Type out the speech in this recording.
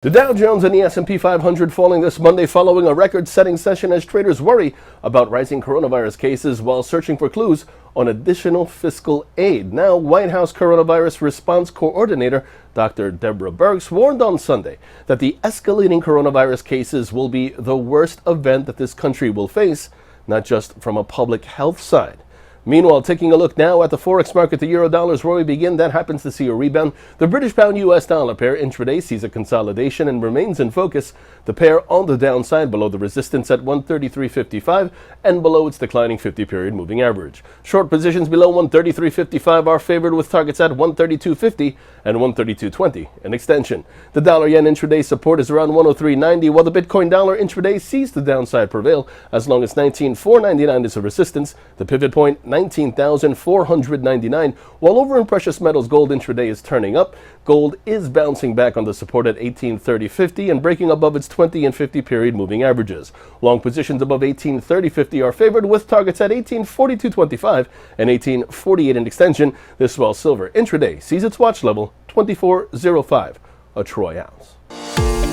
The Dow Jones and the S&P 500 falling this Monday following a record-setting session as traders worry about rising coronavirus cases while searching for clues on additional fiscal aid. Now, White House Coronavirus Response Coordinator Dr. Deborah Birx warned on Sunday that the escalating coronavirus cases will be the worst event that this country will face, not just from a public health side. Meanwhile, taking a look now at the forex market, the euro-dollar is where we begin. That happens to see a rebound. The British pound-US dollar pair intraday sees a consolidation and remains in focus. The pair on the downside below the resistance at 133.55 and below its declining 50-period moving average. Short positions below 133.55 are favored with targets at 132.50 and 132.20 in extension. The dollar-yen intraday support is around 103.90, while the Bitcoin-dollar intraday sees the downside prevail as long as 19,499 is a resistance. The pivot point 19,499, while over in precious metals, gold intraday is turning up. Gold is bouncing back on the support at 1830.50 and breaking above its 20 and 50 period moving averages. Long positions above 1830.50 are favored with targets at 1842.25 and 1848 in extension. This while silver intraday sees its watch level 24.05 a troy ounce.